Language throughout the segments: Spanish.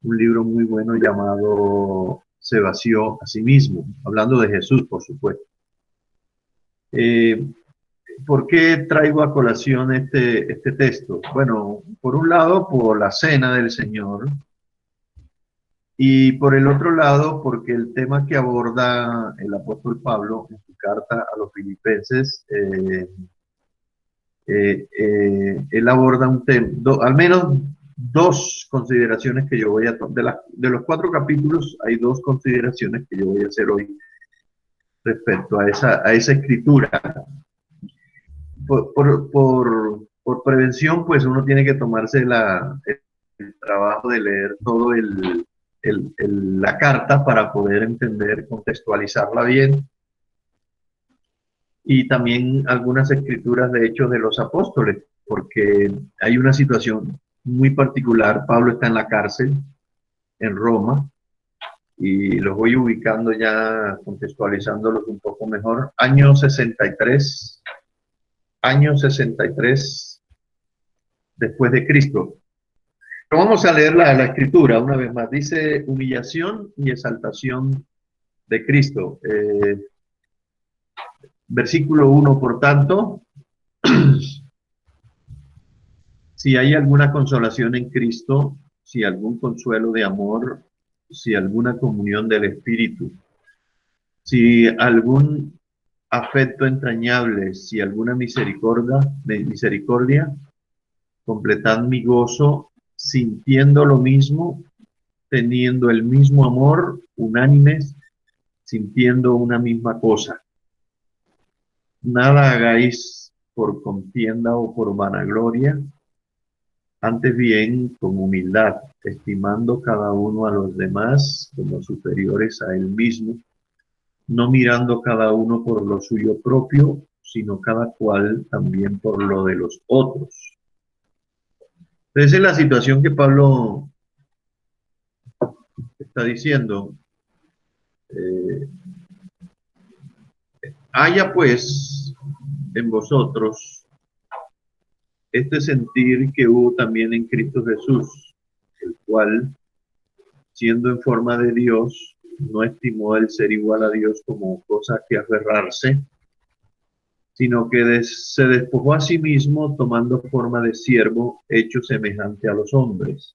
un libro muy bueno llamado Se vació a sí mismo, hablando de Jesús, por supuesto. Eh, ¿Por qué traigo a colación este texto? Bueno, por un lado, por la cena del Señor, y por el otro lado, porque el tema que aborda el apóstol Pablo en su carta a los filipenses, él aborda un tema, al menos dos consideraciones que yo voy a tomar. De los 4 capítulos, hay dos consideraciones que yo voy a hacer hoy respecto a esa escritura. Por prevención, pues uno tiene que tomarse el trabajo de leer todo la carta para poder entender, contextualizarla bien, y también algunas escrituras de Hechos de los Apóstoles, porque hay una situación muy particular. Pablo está en la cárcel en Roma, y los voy ubicando ya, contextualizándolos un poco mejor. Año 63 después de Cristo. Pero vamos a leer la escritura una vez más. Dice: humillación y exaltación de Cristo. Versículo 1, por tanto, si hay alguna consolación en Cristo, si algún consuelo de amor, si alguna comunión del Espíritu, si algún afecto entrañable, si alguna misericordia, completad mi gozo, sintiendo lo mismo, teniendo el mismo amor, unánimes, sintiendo una misma cosa. Nada hagáis por contienda o por vanagloria, antes bien con humildad, estimando cada uno a los demás como superiores a él mismo, no mirando cada uno por lo suyo propio, sino cada cual también por lo de los otros. Esa es la situación que Pablo está diciendo. Haya pues en vosotros este sentir que hubo también en Cristo Jesús, el cual, siendo en forma de Dios, no estimó el ser igual a Dios como cosa que aferrarse, sino que se despojó a sí mismo, tomando forma de siervo, hecho semejante a los hombres.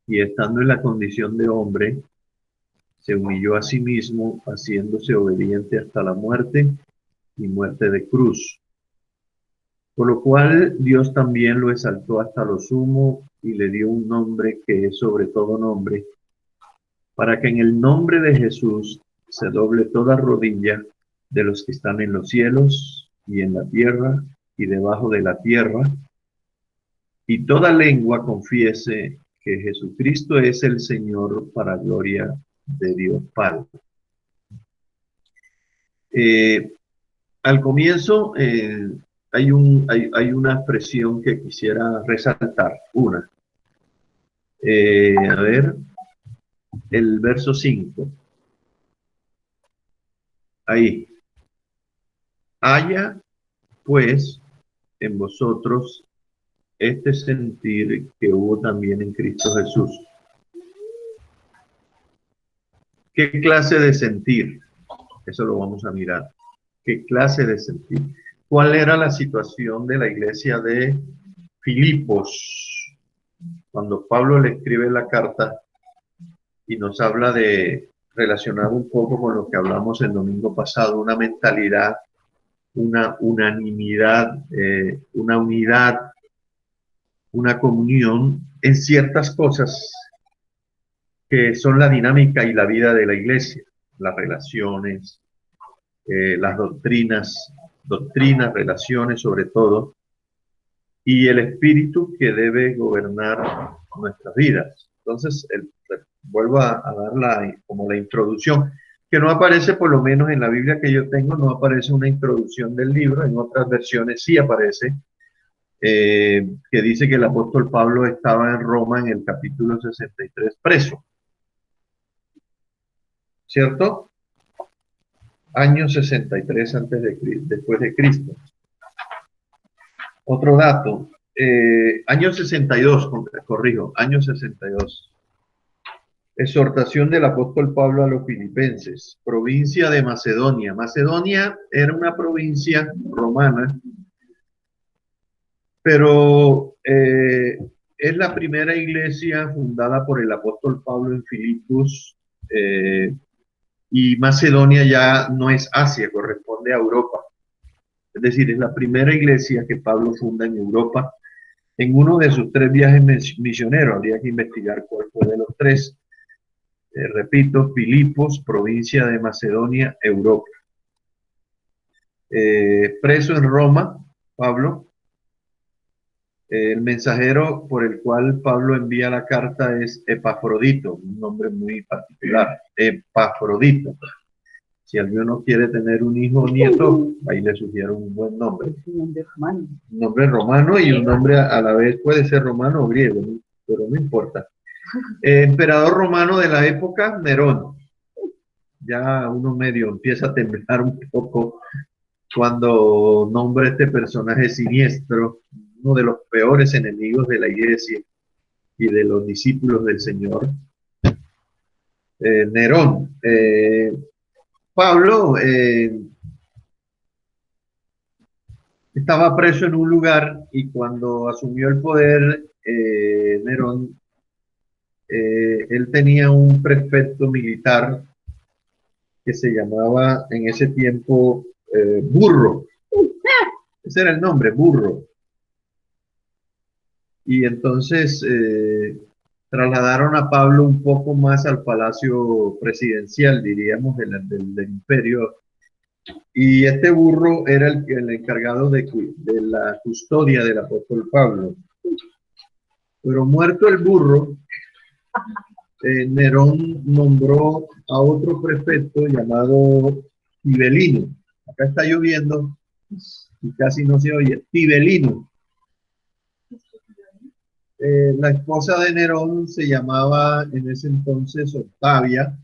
Y estando en la condición de hombre, se humilló a sí mismo, haciéndose obediente hasta la muerte, y muerte de cruz. Por lo cual Dios también lo exaltó hasta lo sumo y le dio un nombre que es sobre todo nombre, para que en el nombre de Jesús se doble toda rodilla de los que están en los cielos y en la tierra y debajo de la tierra, y toda lengua confiese que Jesucristo es el Señor, para gloria de Dios Padre. Al comienzo hay una expresión que quisiera resaltar. A ver, el verso 5. Ahí. Haya pues en vosotros este sentir que hubo también en Cristo Jesús. ¿Qué clase de sentir? Eso lo vamos a mirar. ¿Qué clase de sentir? ¿Cuál era la situación de la iglesia de Filipos cuando Pablo le escribe la carta y nos habla de, relacionado un poco con lo que hablamos el domingo pasado, una mentalidad, una unanimidad, una unidad, una comunión en ciertas cosas que son la dinámica y la vida de la iglesia, las relaciones, las doctrinas, relaciones sobre todo, y el espíritu que debe gobernar nuestras vidas. Entonces, vuelvo a dar como la introducción, que no aparece, por lo menos en la Biblia que yo tengo, no aparece una introducción del libro. En otras versiones sí aparece, que dice que el apóstol Pablo estaba en Roma en el capítulo 63 preso, ¿cierto? Año 63 después de Cristo. Otro dato, año 62, corrijo, año 62. Exhortación del apóstol Pablo a los filipenses. Provincia de Macedonia. Macedonia era una provincia romana, pero es la primera iglesia fundada por el apóstol Pablo en Filipos, y Macedonia ya no es Asia, corresponde a Europa. Es decir, es la primera iglesia que Pablo funda en Europa en uno de sus 3 viajes misioneros. Habría que investigar cuál fue de los 3. Repito, Filipos, provincia de Macedonia, Europa. Preso en Roma, Pablo. El mensajero por el cual Pablo envía la carta es Epafrodito, un nombre muy particular, Epafrodito. Si alguno quiere tener un hijo o nieto, ahí le sugiero un buen nombre. Un nombre romano y un nombre a la vez puede ser romano o griego, pero no importa. Emperador romano de la época, Nerón. Ya uno medio empieza a temblar un poco cuando nombra este personaje siniestro, uno de los peores enemigos de la iglesia y de los discípulos del Señor. Nerón. Pablo estaba preso en un lugar y cuando asumió el poder, Nerón, él tenía un prefecto militar que se llamaba en ese tiempo Burro. Ese era el nombre, Burro. Y entonces trasladaron a Pablo un poco más al palacio presidencial, diríamos, del imperio. Y este Burro era el encargado de la custodia del apóstol Pablo. Pero muerto el Burro, Nerón nombró a otro prefecto llamado Tibelino. Acá está lloviendo y casi no se oye. Tibelino. La esposa de Nerón se llamaba en ese entonces Octavia.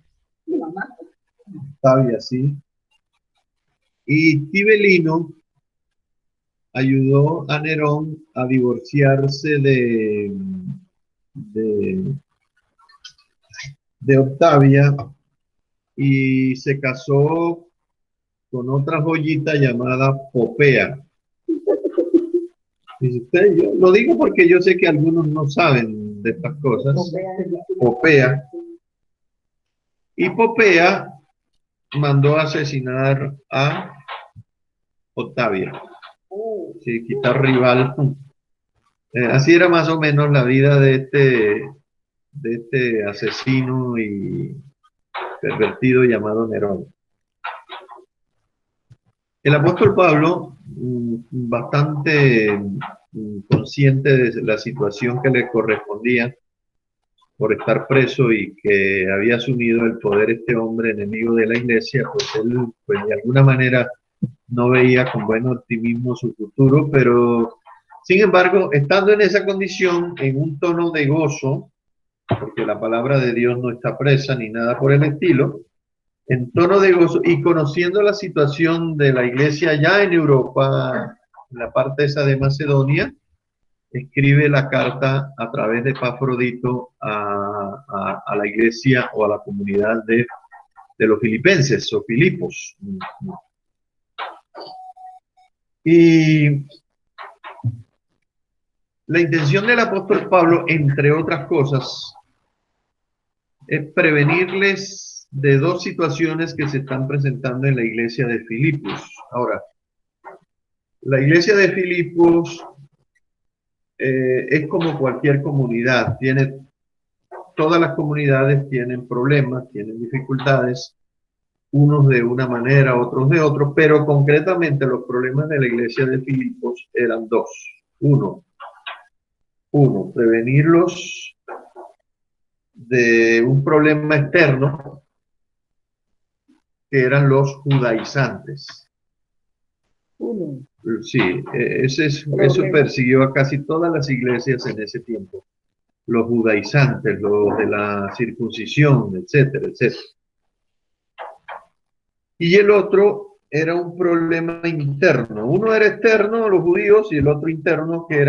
Octavia, sí. Y Tibelino ayudó a Nerón a divorciarse de Octavia y se casó con otra joyita llamada Popea. Dice usted, yo lo digo porque yo sé que algunos no saben de estas cosas. Popea. Y Popea mandó a asesinar a Octavia. Sí, quitar rival. Así era más o menos la vida de este asesino y pervertido llamado Nerón. El apóstol Pablo, bastante consciente de la situación que le correspondía por estar preso y que había asumido el poder este hombre enemigo de la iglesia, pues él pues, de alguna manera no veía con buen optimismo su futuro, pero sin embargo, estando en esa condición, en un tono de gozo, porque la palabra de Dios no está presa ni nada por el estilo, en tono de gozo y conociendo la situación de la iglesia ya en Europa, en la parte esa de Macedonia, escribe la carta a través de Epafrodito a la iglesia o a la comunidad de los filipenses o Filipos. Y la intención del apóstol Pablo, entre otras cosas, es prevenirles de 2 situaciones que se están presentando en la iglesia de Filipos. Ahora, la iglesia de Filipos es como cualquier comunidad, todas las comunidades tienen problemas, tienen dificultades, unos de una manera, otros de otro, pero concretamente los problemas de la iglesia de Filipos eran 2. Uno, prevenirlos de un problema externo, que eran los judaizantes. Sí, eso persiguió a casi todas las iglesias en ese tiempo. Los judaizantes, los de la circuncisión, etcétera, etcétera. Y el otro era un problema interno. Uno era externo, los judíos, y el otro interno, que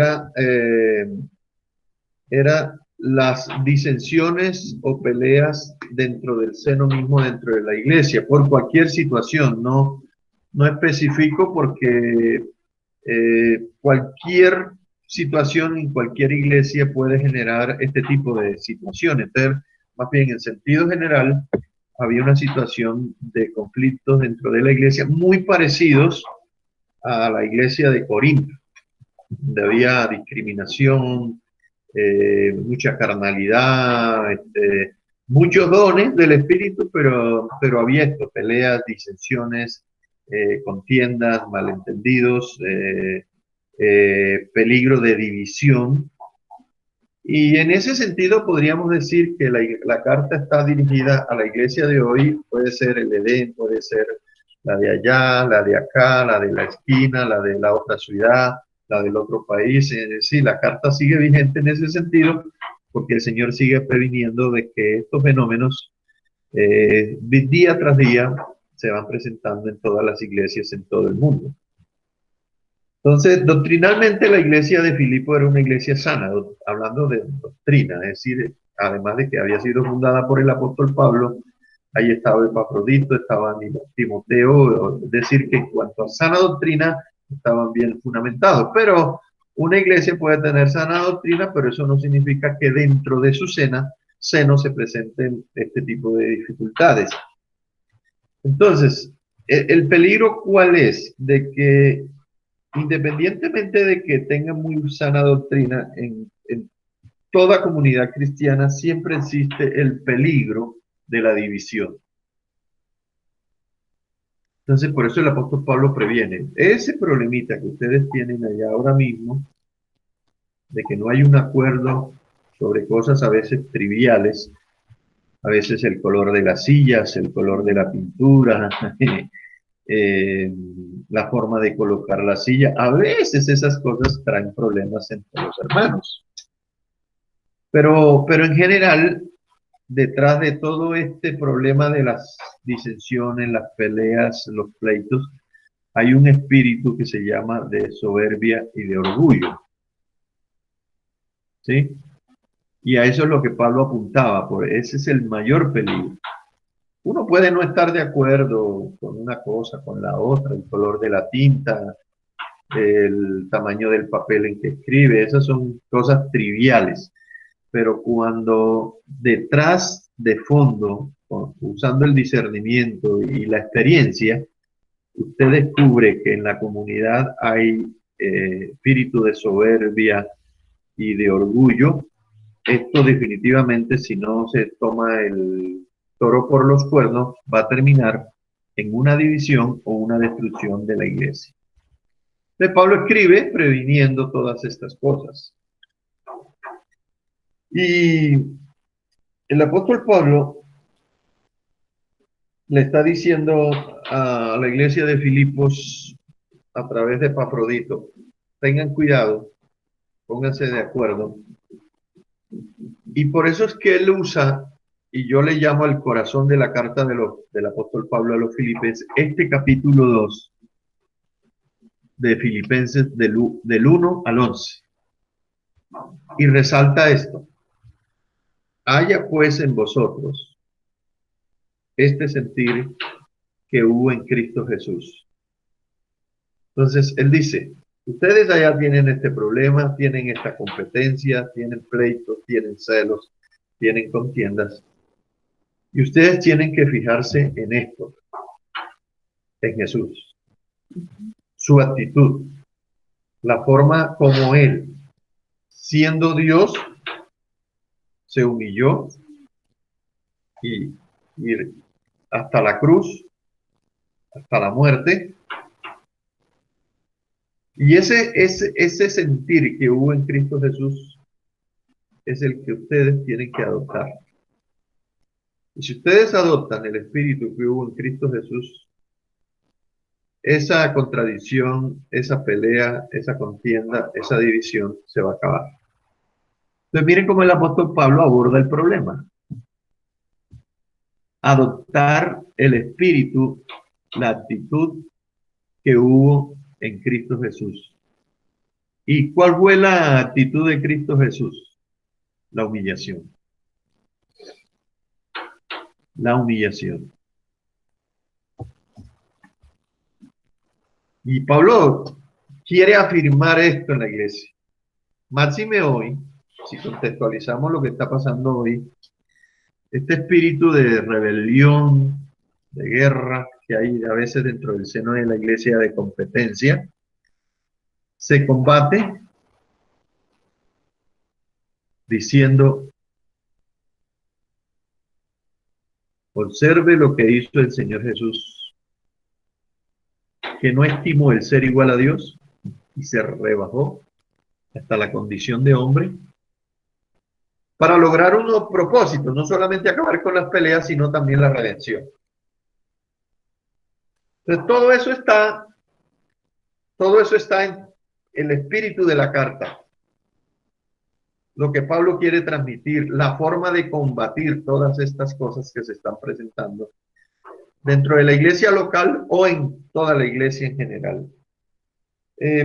era las disensiones o peleas dentro del seno mismo, dentro de la iglesia, por cualquier situación, no especifico porque cualquier situación en cualquier iglesia puede generar este tipo de situaciones. Entonces, más bien en sentido general, había una situación de conflictos dentro de la iglesia muy parecidos a la iglesia de Corinto, donde había discriminación, mucha carnalidad, muchos dones del Espíritu, pero había esto, peleas, disensiones, contiendas, malentendidos, peligro de división. Y en ese sentido podríamos decir que la carta está dirigida a la iglesia de hoy, puede ser el Edén, puede ser la de allá, la de acá, la de la esquina, la de la otra ciudad, la del otro país. Es decir, la carta sigue vigente en ese sentido porque el Señor sigue previniendo de que estos fenómenos día tras día se van presentando en todas las iglesias en todo el mundo. Entonces, doctrinalmente la iglesia de Filipo era una iglesia sana, hablando de doctrina, es decir, además de que había sido fundada por el apóstol Pablo, ahí estaba Epafrodito, estaba Timoteo, es decir, que en cuanto a sana doctrina estaban bien fundamentados, pero una iglesia puede tener sana doctrina, pero eso no significa que dentro de su seno se presenten este tipo de dificultades. Entonces, el peligro ¿cuál es? De que independientemente de que tengan muy sana doctrina, en toda comunidad cristiana siempre existe el peligro de la división. Entonces, por eso el apóstol Pablo previene ese problemita que ustedes tienen allá ahora mismo, de que no hay un acuerdo sobre cosas a veces triviales, a veces el color de las sillas, el color de la pintura, la forma de colocar la silla. A veces esas cosas traen problemas entre los hermanos. Pero en general, detrás de todo este problema de las disensiones, las peleas, los pleitos, hay un espíritu que se llama de soberbia y de orgullo. ¿Sí? Y a eso es lo que Pablo apuntaba, porque ese es el mayor peligro. Uno puede no estar de acuerdo con una cosa, con la otra, el color de la tinta, el tamaño del papel en que escribe, esas son cosas triviales. Pero cuando detrás de fondo, usando el discernimiento y la experiencia, usted descubre que en la comunidad hay espíritu de soberbia y de orgullo, esto definitivamente, si no se toma el toro por los cuernos, va a terminar en una división o una destrucción de la iglesia. Entonces Pablo escribe previniendo todas estas cosas. Y el apóstol Pablo le está diciendo a la iglesia de Filipos a través de Epafrodito, tengan cuidado, pónganse de acuerdo. Y por eso es que él usa, y yo le llamo el corazón de la carta del apóstol Pablo a los Filipenses, este capítulo 2 de Filipenses del 1 al 11. Y resalta esto: haya pues en vosotros este sentir que hubo en Cristo Jesús. Entonces, él dice, ustedes allá tienen este problema, tienen esta competencia, tienen pleitos, tienen celos, tienen contiendas, y ustedes tienen que fijarse en esto, en Jesús, su actitud, la forma como él, siendo Dios, se humilló y hasta la cruz, hasta la muerte. Y ese sentir que hubo en Cristo Jesús es el que ustedes tienen que adoptar. Y si ustedes adoptan el espíritu que hubo en Cristo Jesús, esa contradicción, esa pelea, esa contienda, esa división se va a acabar. Entonces miren cómo el apóstol Pablo aborda el problema. Adoptar el espíritu, la actitud que hubo en Cristo Jesús. ¿Y cuál fue la actitud de Cristo Jesús? La humillación. La humillación. Y Pablo quiere afirmar esto en la iglesia. Máxime hoy, si contextualizamos lo que está pasando hoy, este espíritu de rebelión, de guerra que hay a veces dentro del seno de la iglesia de competencia, se combate diciendo, observe lo que hizo el Señor Jesús, que no estimó el ser igual a Dios y se rebajó hasta la condición de hombre para lograr unos propósitos, no solamente acabar con las peleas, sino también la redención. Entonces, todo eso está en el espíritu de la carta. Lo que Pablo quiere transmitir, la forma de combatir todas estas cosas que se están presentando dentro de la iglesia local o en toda la iglesia en general.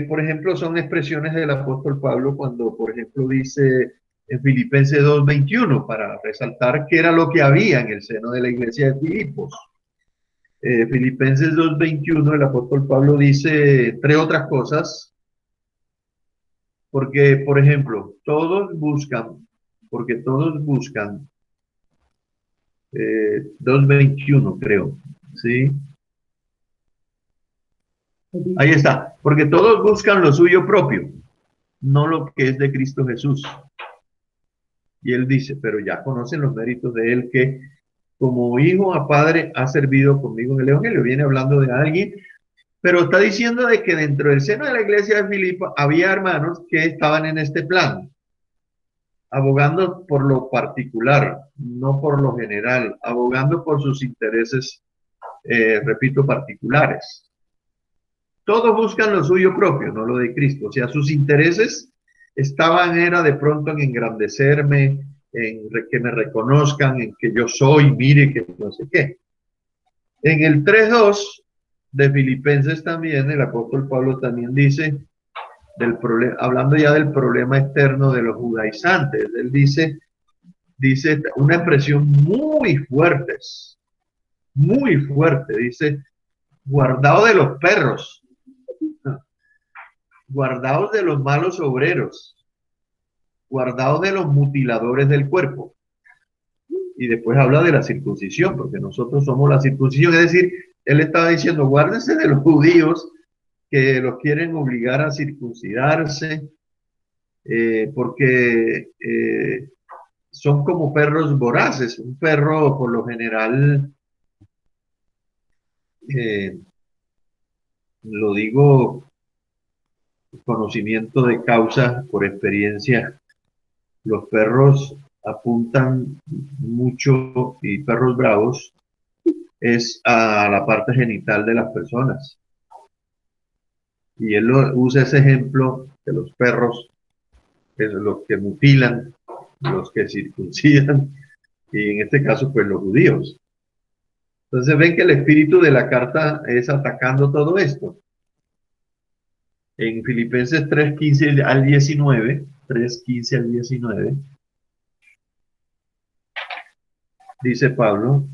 Por ejemplo, son expresiones del apóstol Pablo cuando, por ejemplo, dice en Filipenses 2:21, para resaltar qué era lo que había en el seno de la iglesia de Filipos. Filipenses 2:21, el apóstol Pablo dice, entre otras cosas, porque, por ejemplo, todos buscan, 2:21 creo, ¿sí? Ahí está, porque todos buscan lo suyo propio, no lo que es de Cristo Jesús. Y él dice, pero ya conocen los méritos de él que como hijo a padre ha servido conmigo en el Evangelio. Viene hablando de alguien, pero está diciendo de que dentro del seno de la iglesia de Filipo había hermanos que estaban en este plan, abogando por lo particular, no por lo general, abogando por sus intereses, repito, particulares. Todos buscan lo suyo propio, no lo de Cristo. O sea, sus intereses era de pronto en engrandecerme, en que me reconozcan, en que yo soy, mire, que no sé qué. En el 3:2 de Filipenses también, el apóstol Pablo también dice, hablando ya del problema externo de los judaizantes, él dice una expresión muy fuerte, dice, guardado de los perros, guardaos de los malos obreros, guardaos de los mutiladores del cuerpo. Y después habla de la circuncisión, porque nosotros somos la circuncisión. Es decir, él estaba diciendo, guárdense de los judíos que los quieren obligar a circuncidarse, porque son como perros voraces. Un perro, por lo general, lo digo, conocimiento de causa por experiencia, los perros apuntan mucho, y perros bravos, es a la parte genital de las personas. Y él usa ese ejemplo de los perros, que son los que mutilan, los que circuncidan, y en este caso, pues los judíos. Entonces ven que el espíritu de la carta es atacando todo esto. En Filipenses 3:15 al 19, 3:15 al 19, dice Pablo,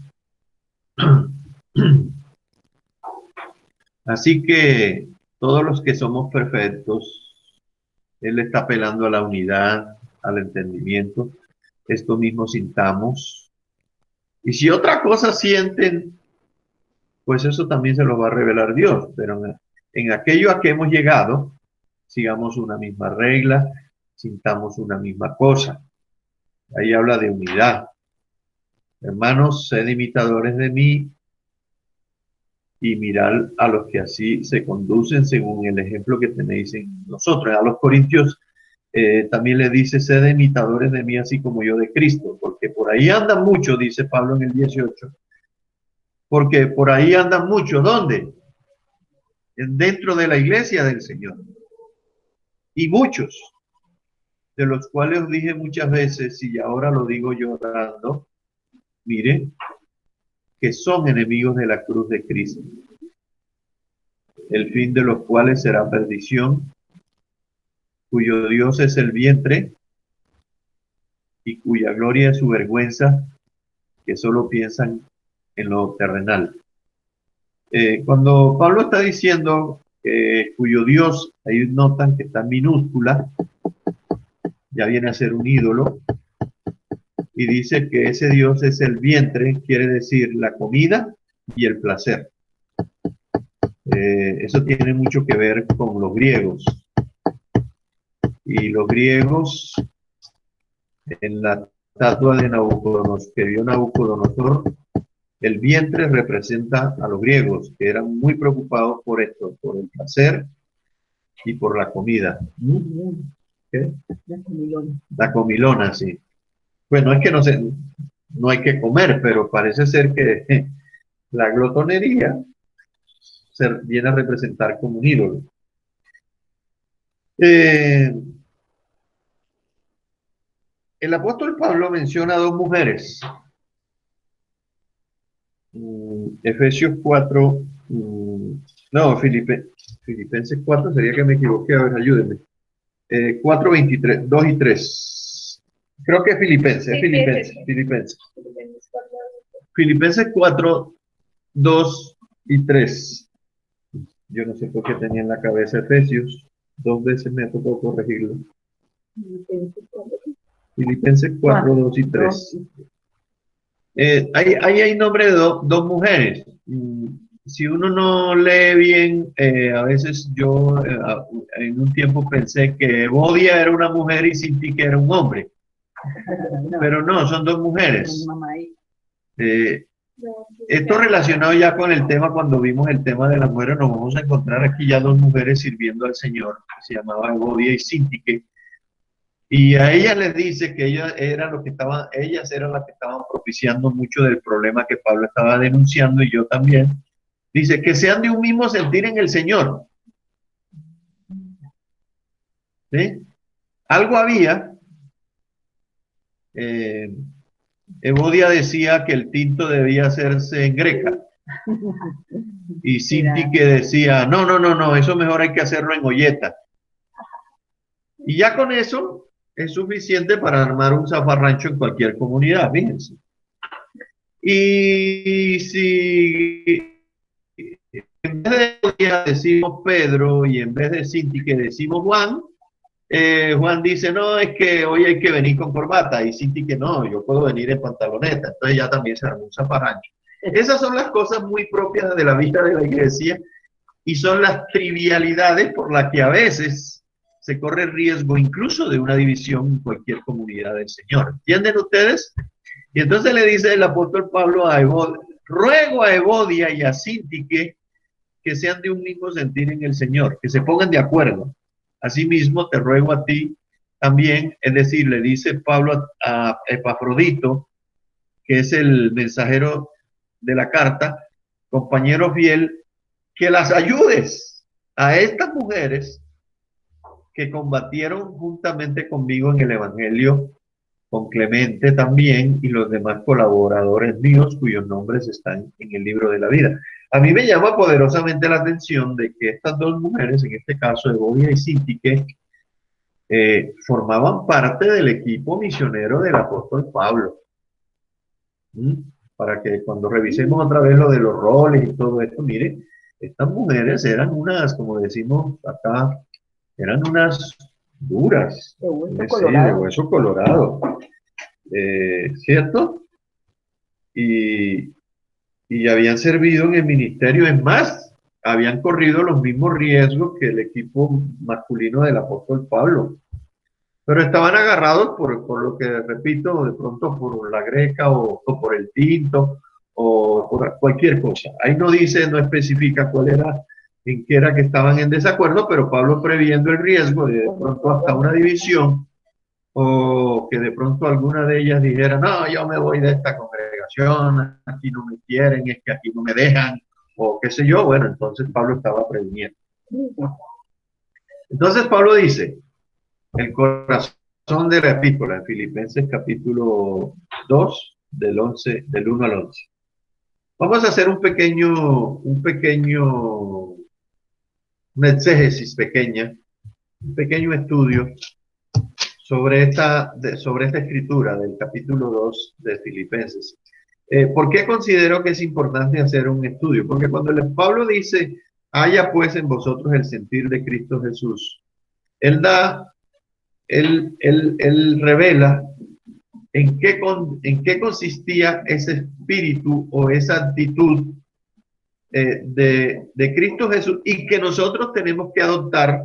así que todos los que somos perfectos, él está apelando a la unidad, al entendimiento, esto mismo sintamos. Y si otra cosa sienten, pues eso también se lo va a revelar Dios. Pero en aquello a que hemos llegado, sigamos una misma regla, sintamos una misma cosa. Ahí habla de unidad. Hermanos, sed imitadores de mí y mirad a los que así se conducen según el ejemplo que tenéis en nosotros. A los corintios también le dice, sed imitadores de mí así como yo de Cristo, porque por ahí andan muchos, dice Pablo en el 18, porque por ahí andan muchos, ¿dónde? Dentro de la iglesia del Señor. Y muchos, de los cuales os dije muchas veces, y ahora lo digo llorando, mire, que son enemigos de la cruz de Cristo, el fin de los cuales será perdición, cuyo Dios es el vientre, y cuya gloria es su vergüenza, que solo piensan en lo terrenal. Cuando Pablo está diciendo cuyo Dios, ahí notan que está en minúscula, ya viene a ser un ídolo, y dice que ese Dios es el vientre, quiere decir la comida y el placer. Eso tiene mucho que ver con los griegos. Y los griegos, en la estatua de Nabucodonosor, que vio Nabucodonosor, el vientre representa a los griegos, que eran muy preocupados por esto, por el placer y por la comida. ¿Qué? La comilona, sí. Bueno, es que no sé, no hay que comer, pero parece ser que la glotonería viene a representar como un ídolo. El apóstol Pablo menciona a dos mujeres. Efesios 4, no, Filipenses 4, sería que me equivoqué, a ver, ayúdenme. 4, 23, 2 y 3. Creo que es Filipenses. Filipenses 4, 2 y 3. Yo no sé por qué tenía en la cabeza Efesios. 2 veces me tocó corregirlo. Filipenses 4, 2 y 3. Ahí hay nombre de dos mujeres. Si uno no lee bien, a veces yo en un tiempo pensé que Evodia era una mujer y Sintique era un hombre. Pero no, son dos mujeres. Esto relacionado ya con el tema, cuando vimos el tema de las mujeres, nos vamos a encontrar aquí ya dos mujeres sirviendo al Señor, que se llamaban Evodia y Sintique. Y a ellas les dice que ellas eran las que estaban propiciando mucho del problema que Pablo estaba denunciando, y yo también. Dice que sean de un mismo sentir en el Señor. ¿Sí? Algo había. Evodia decía que el tinto debía hacerse en greca. Y Sintique decía, no, eso mejor hay que hacerlo en olleta. Y ya con eso es suficiente para armar un zafarrancho en cualquier comunidad, fíjense. Y si en vez de Evodia decimos Pedro y en vez de Sintique decimos Juan, Juan dice, no, es que hoy hay que venir con corbata, y Sintique no, yo puedo venir en pantaloneta. Entonces ya también se armó un zafarrancho. Esas son las cosas muy propias de la vida de la iglesia, y son las trivialidades por las que a veces se corre riesgo incluso de una división en cualquier comunidad del Señor. ¿Entienden ustedes? Y entonces le dice el apóstol Pablo a Evodia, ruego a Evodia y a Sintique que sean de un mismo sentir en el Señor, que se pongan de acuerdo. Asimismo te ruego a ti también, es decir, le dice Pablo a Epafrodito, que es el mensajero de la carta, compañero fiel, que las ayudes a estas mujeres que combatieron juntamente conmigo en el Evangelio, con Clemente también y los demás colaboradores míos cuyos nombres están en el libro de la vida. A mí me llama poderosamente la atención de que estas dos mujeres, en este caso Evodia y Sintique, formaban parte del equipo misionero del apóstol Pablo. Para que cuando revisemos otra vez lo de los roles y todo esto, mire, estas mujeres eran unas, como decimos acá, eran unas duras, de hueso colorado, ¿cierto? Y habían servido en el ministerio, es más, habían corrido los mismos riesgos que el equipo masculino del apóstol Pablo, pero estaban agarrados por lo que repito, de pronto por la greca o por el tinto o por cualquier cosa. Ahí no dice, no especifica cuál era, en qué era que estaban en desacuerdo, pero Pablo, previendo el riesgo de pronto hasta una división, o que de pronto alguna de ellas dijera, no, yo me voy de esta congregación, aquí no me quieren, es que aquí no me dejan, o qué sé yo, bueno, entonces Pablo estaba previniendo. Entonces Pablo dice, el corazón de la epístola, en Filipenses capítulo 2, del 1 al 11. Vamos a hacer una exégesis pequeña, un pequeño estudio sobre esta escritura del capítulo 2 de Filipenses. ¿Por qué considero que es importante hacer un estudio? Porque cuando Pablo dice, haya pues en vosotros el sentir de Cristo Jesús, él revela en qué consistía ese espíritu o esa actitud de Cristo Jesús y que nosotros tenemos que adoptar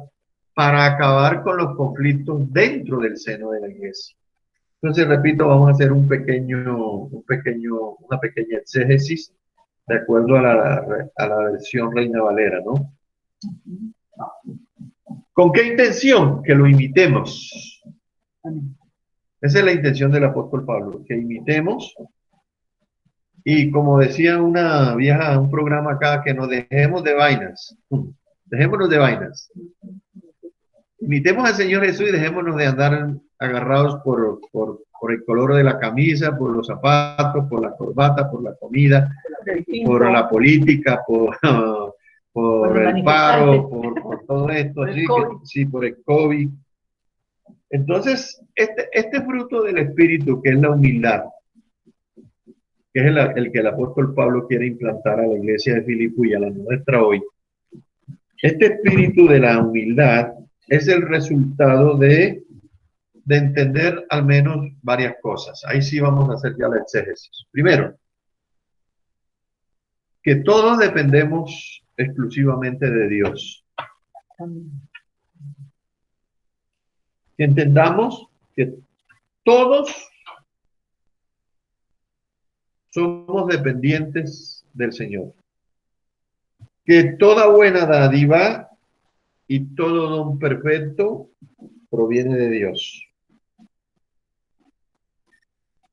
para acabar con los conflictos dentro del seno de la iglesia. Entonces, repito, vamos a hacer una pequeña exégesis de acuerdo a la versión Reina Valera, ¿no? ¿Con qué intención? Que lo imitemos. Esa es la intención del apóstol Pablo, que imitemos. Y como decía una vieja, un programa acá, que nos dejemos de vainas. Dejémonos de vainas. Imitemos al Señor Jesús y dejémonos de andar agarrados por el color de la camisa, por los zapatos, por la corbata, por la comida, por la política, por el paro, por todo esto, así que, sí, por el COVID. Entonces, este fruto del Espíritu, que es la humildad, que es el que el apóstol Pablo quiere implantar a la iglesia de Filipo y a la nuestra hoy, este espíritu de la humildad es el resultado de entender al menos varias cosas. Ahí sí vamos a hacer ya la exégesis. Primero, que todos dependemos exclusivamente de Dios. Que entendamos que todos somos dependientes del Señor. Que toda buena dádiva y todo don perfecto proviene de Dios.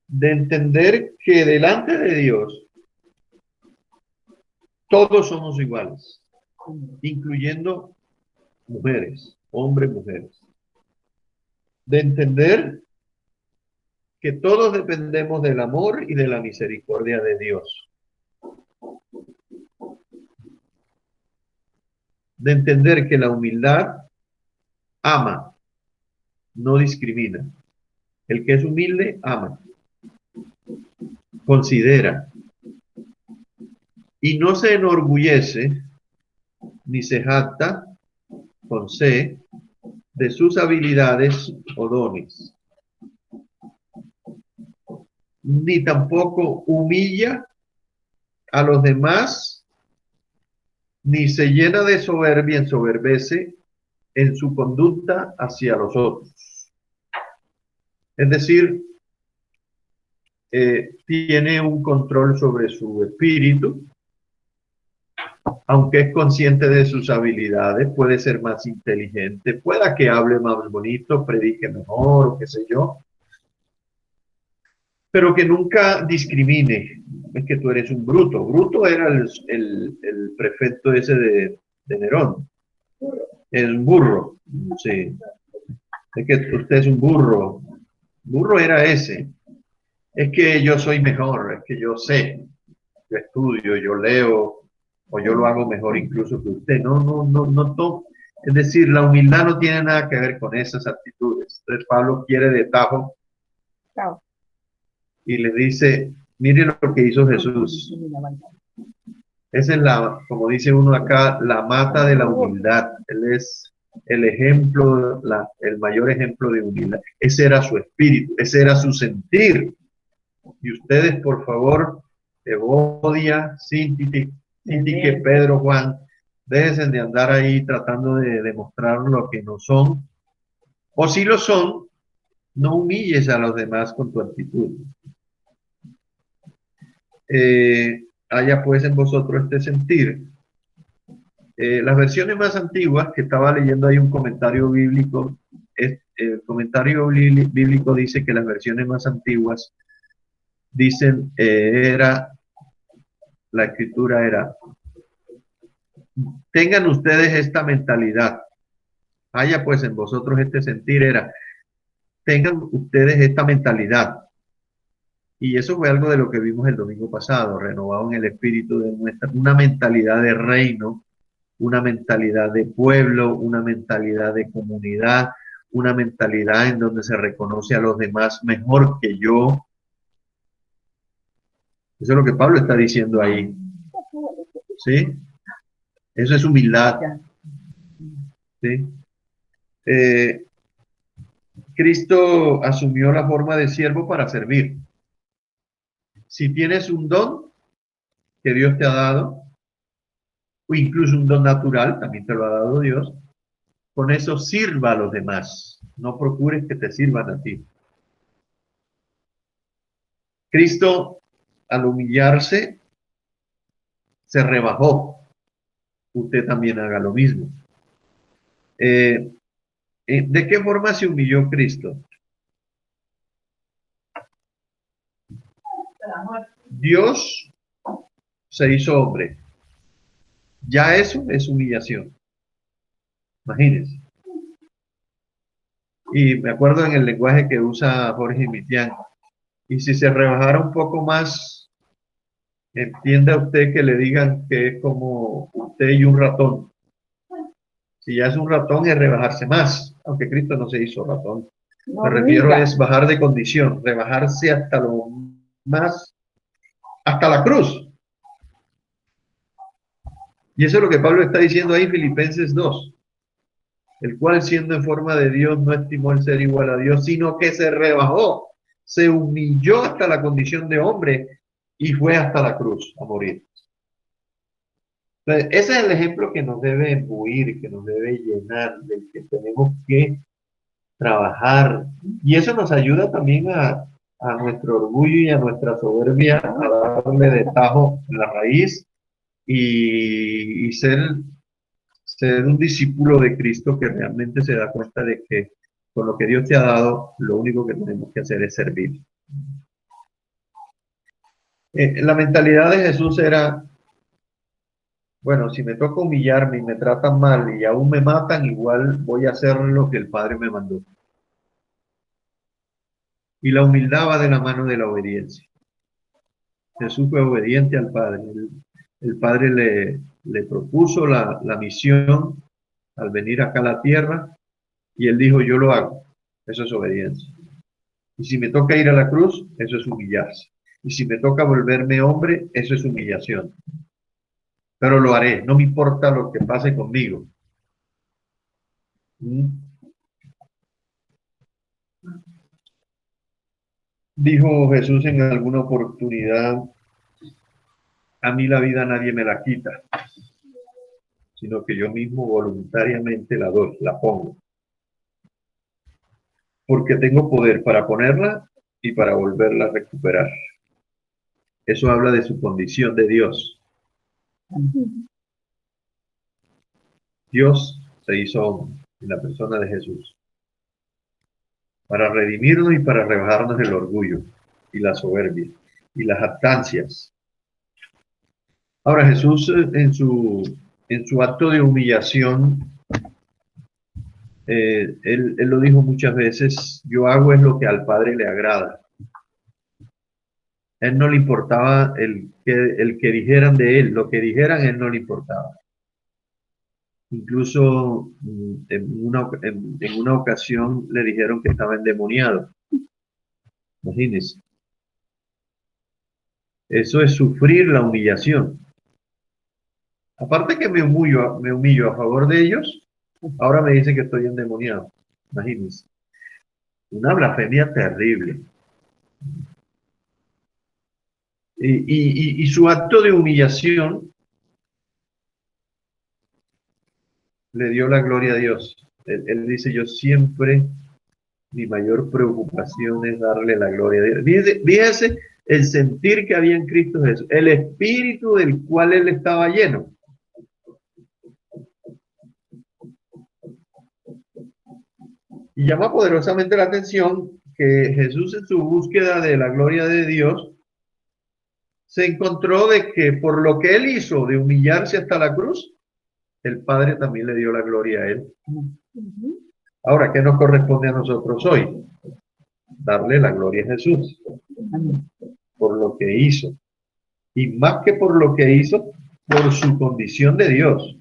De entender que delante de Dios todos somos iguales, incluyendo mujeres, hombres, mujeres. De entender que todos dependemos del amor y de la misericordia de Dios. De entender que la humildad ama, no discrimina. El que es humilde ama, considera y no se enorgullece ni se jacta con C de sus habilidades o dones, ni tampoco humilla a los demás, ni se llena de soberbia, ensoberbece en su conducta hacia los otros. Es decir, tiene un control sobre su espíritu, aunque es consciente de sus habilidades, puede ser más inteligente, pueda que hable más bonito, predique mejor, o qué sé yo, pero que nunca discrimine. Es que tú eres un bruto. Bruto era el prefecto ese de Nerón. Es un burro, sí. Es que usted es un burro. Burro era ese. Es que yo soy mejor, es que yo sé, yo estudio, yo leo, o yo lo hago mejor incluso que usted. No. Es decir, la humildad no tiene nada que ver con esas actitudes. Entonces Pablo quiere de tajo y le dice, miren lo que hizo Jesús. Esa es como dice uno acá, la mata de la humildad. Él es el ejemplo, el mayor ejemplo de humildad. Ese era su espíritu, ese era su sentir. Y ustedes, por favor, Evodia, Cintique, Pedro, Juan, déjense de andar ahí tratando de demostrar lo que no son. O si lo son, no humilles a los demás con tu actitud. Haya pues en vosotros este sentir. Las versiones más antiguas, que estaba leyendo ahí un comentario bíblico, el comentario bíblico dice que las versiones más antiguas dicen, la escritura era, tengan ustedes esta mentalidad. Haya pues en vosotros este sentir era, tengan ustedes esta mentalidad. Y eso fue algo de lo que vimos el domingo pasado, renovado en el espíritu de una mentalidad de reino, una mentalidad de pueblo, una mentalidad de comunidad, una mentalidad en donde se reconoce a los demás mejor que yo. Eso es lo que Pablo está diciendo ahí. ¿Sí? Eso es humildad. ¿Sí? Cristo asumió la forma de siervo para servir. Si tienes un don que Dios te ha dado, o incluso un don natural, también te lo ha dado Dios, con eso sirva a los demás. No procures que te sirvan a ti. Cristo, al humillarse, se rebajó. Usted también haga lo mismo. ¿De qué forma se humilló Cristo? Dios se hizo hombre. Ya eso es humillación. Imagínense. Y me acuerdo en el lenguaje que usa Jorge Mitián. Y si se rebajara un poco más, entienda usted que le digan que es como usted y un ratón. Si ya es un ratón, es rebajarse más, aunque Cristo no se hizo ratón. Me refiero es bajar de condición, rebajarse hasta lo más, hasta la cruz. Y eso es lo que Pablo está diciendo ahí en Filipenses 2. El cual siendo en forma de Dios no estimó el ser igual a Dios, sino que se rebajó, se humilló hasta la condición de hombre y fue hasta la cruz a morir. Entonces, ese es el ejemplo que nos debe imbuir, que nos debe llenar, del que tenemos que trabajar. Y eso nos ayuda también a nuestro orgullo y a nuestra soberbia, a darle de tajo en la raíz y ser un discípulo de Cristo que realmente se da cuenta de que con lo que Dios te ha dado, lo único que tenemos que hacer es servir. La mentalidad de Jesús era, bueno, si me toca humillarme y me tratan mal y aún me matan, igual voy a hacer lo que el Padre me mandó. Y la humildad va de la mano de la obediencia. Jesús fue obediente al Padre. El Padre le propuso la misión al venir acá a la tierra y él dijo, yo lo hago. Eso es obediencia. Y si me toca ir a la cruz, eso es humillarse. Y si me toca volverme hombre, eso es humillación. Pero lo haré, no me importa lo que pase conmigo. Dijo Jesús en alguna oportunidad, a mí la vida nadie me la quita, sino que yo mismo voluntariamente la doy, la pongo. Porque tengo poder para ponerla y para volverla a recuperar. Eso habla de su condición de Dios. Dios se hizo hombre en la persona de Jesús para redimirnos y para rebajarnos el orgullo y la soberbia y las jactancias. Ahora Jesús en su acto de humillación, él lo dijo muchas veces, yo hago es lo que al Padre le agrada. A él no le importaba el que dijeran de él, lo que dijeran a él no le importaba. Incluso en una ocasión le dijeron que estaba endemoniado. Imagínense. Eso es sufrir la humillación. Aparte que me humillo a favor de ellos, ahora me dice que estoy endemoniado. Imagínense. Una blasfemia terrible. Y su acto de humillación le dio la gloria a Dios. Él dice, yo siempre, mi mayor preocupación es darle la gloria a Dios. Fíjese el sentir que había en Cristo Jesús, el espíritu del cual él estaba lleno. Y llama poderosamente la atención que Jesús en su búsqueda de la gloria de Dios se encontró de que por lo que él hizo de humillarse hasta la cruz, el Padre también le dio la gloria a él. Ahora, ¿qué nos corresponde a nosotros hoy? Darle la gloria a Jesús por lo que hizo. Y más que por lo que hizo, por su condición de Dios.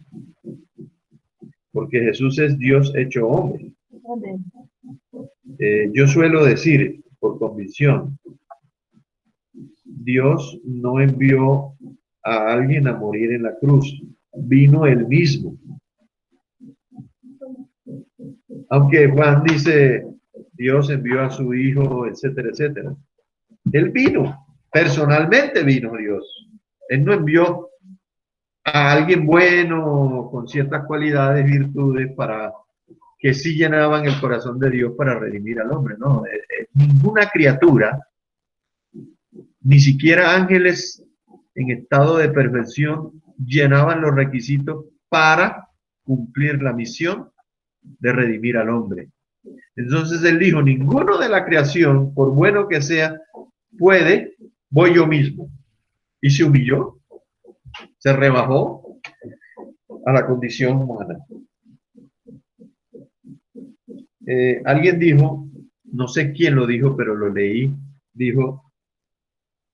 Porque Jesús es Dios hecho hombre. Yo suelo decir, por convicción, Dios no envió a alguien a morir en la cruz, vino él mismo. Aunque Juan dice, Dios envió a su hijo, etcétera, etcétera. Él vino, personalmente vino Dios. Él no envió a alguien bueno, con ciertas cualidades, virtudes, para que sí llenaban el corazón de Dios para redimir al hombre. No, ninguna criatura, ni siquiera ángeles en estado de perfección, llenaban los requisitos para cumplir la misión de redimir al hombre. Entonces él dijo, ninguno de la creación, por bueno que sea, puede, voy yo mismo. Y se humilló, se rebajó a la condición humana. Alguien dijo, no sé quién lo dijo, pero lo leí, dijo,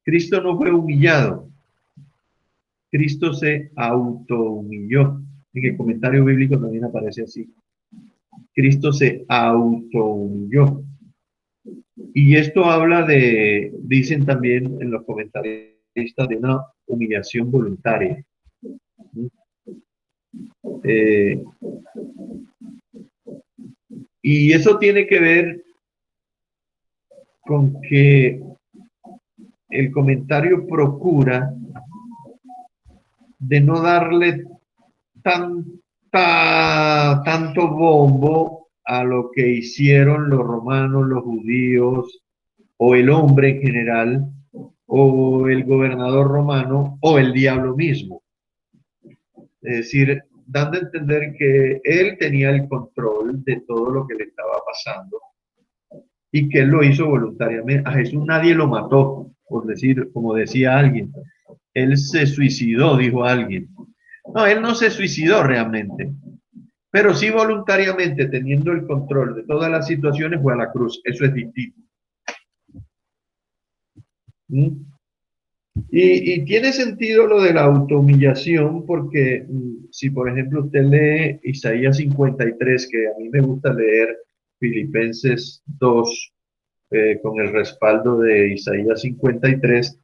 Cristo no fue humillado, Cristo se autohumilló. En el comentario bíblico también aparece así. Cristo se autohumilló. Y esto habla de, dicen también en los comentaristas, de una humillación voluntaria. Y eso tiene que ver con que el comentario procura de no darle tanto bombo a lo que hicieron los romanos, los judíos, o el hombre en general, o el gobernador romano, o el diablo mismo. Es decir, dando a entender que él tenía el control de todo lo que le estaba pasando y que él lo hizo voluntariamente. A Jesús nadie lo mató, por decir, como decía alguien. Él se suicidó, dijo alguien. No, él no se suicidó realmente, pero sí voluntariamente, teniendo el control de todas las situaciones, fue a la cruz. Eso es distinto. ¿Mm? Y tiene sentido lo de la autohumillación porque si por ejemplo usted lee Isaías 53, que a mí me gusta leer Filipenses 2 con el respaldo de Isaías 53,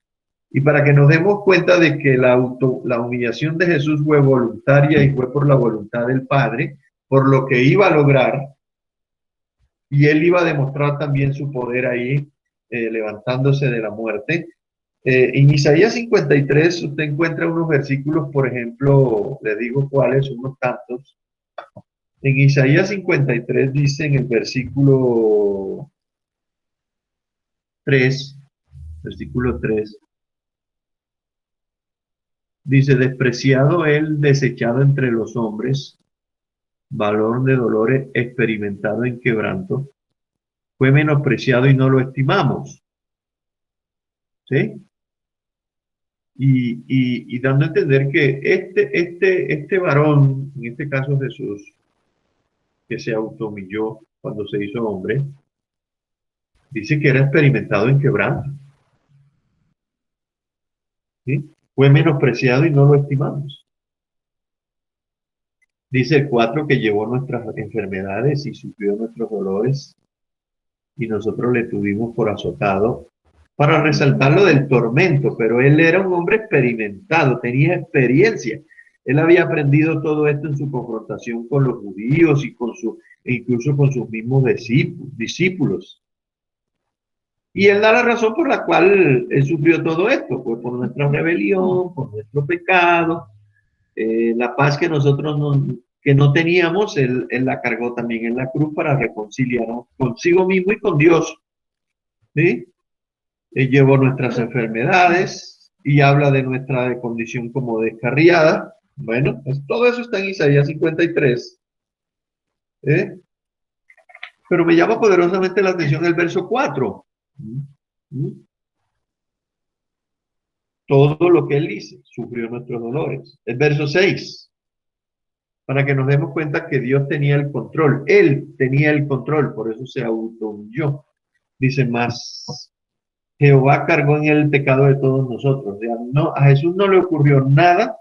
y para que nos demos cuenta de que la humillación de Jesús fue voluntaria y fue por la voluntad del Padre, por lo que iba a lograr, y él iba a demostrar también su poder ahí, levantándose de la muerte. En Isaías 53 usted encuentra unos versículos, por ejemplo, le digo cuáles, unos tantos. En Isaías 53 dice en el versículo 3, versículo 3, dice, despreciado él, desechado entre los hombres, valor de dolores, experimentado en quebranto, fue menospreciado y no lo estimamos. ¿Sí? Y dando a entender que este varón, en este caso Jesús, que se autohumilló cuando se hizo hombre, dice que era experimentado en quebranto. ¿Sí? Fue menospreciado y no lo estimamos. Dice el 4 que llevó nuestras enfermedades y sufrió nuestros dolores y nosotros le tuvimos por azotado para resaltar lo del tormento, pero él era un hombre experimentado, tenía experiencia. Él había aprendido todo esto en su confrontación con los judíos y e incluso con sus mismos discípulos. Y él da la razón por la cual él sufrió todo esto, pues por nuestra rebelión, por nuestro pecado, la paz que nosotros que no teníamos, él la cargó también en la cruz para reconciliarnos consigo mismo y con Dios. ¿Sí? Él llevó nuestras enfermedades y habla de nuestra condición como descarriada. Bueno, pues todo eso está en Isaías 53. ¿Eh? Pero me llama poderosamente la atención el verso 4. Todo lo que él dice, sufrió nuestros dolores. El verso 6, para que nos demos cuenta que Dios tenía el control. Él tenía el control, por eso se autohumilló. Dice más, Jehová cargó en él el pecado de todos nosotros. O sea, no, a Jesús no le ocurrió nada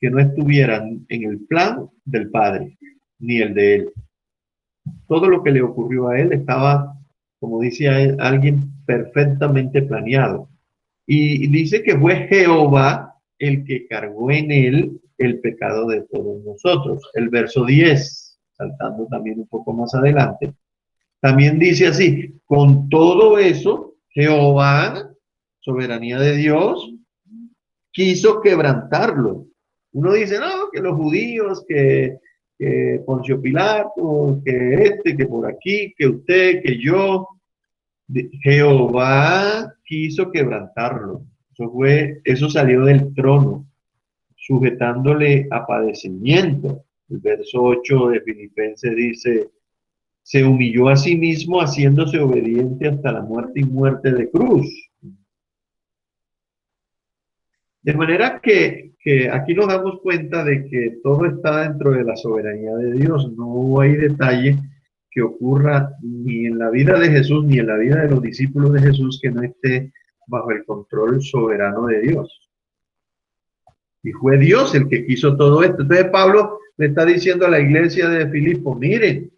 que no estuviera en el plan del Padre, ni el de él. Todo lo que le ocurrió a él estaba como dice alguien, perfectamente planeado. Y dice que fue Jehová el que cargó en él el pecado de todos nosotros. El verso 10, saltando también un poco más adelante, también dice así: con todo eso, Jehová, soberanía de Dios, quiso quebrantarlo. Uno dice, no, que los judíos, que Poncio Pilato, que por aquí, que usted, que yo. Jehová quiso quebrantarlo. Eso salió del trono, sujetándole a padecimiento. El verso 8 de Filipenses dice: se humilló a sí mismo, haciéndose obediente hasta la muerte y muerte de cruz. De manera que aquí nos damos cuenta de que todo está dentro de la soberanía de Dios. No hay detalle que ocurra ni en la vida de Jesús ni en la vida de los discípulos de Jesús que no esté bajo el control soberano de Dios. Y fue Dios el que quiso todo esto. Entonces Pablo le está diciendo a la iglesia de Filipo: miren,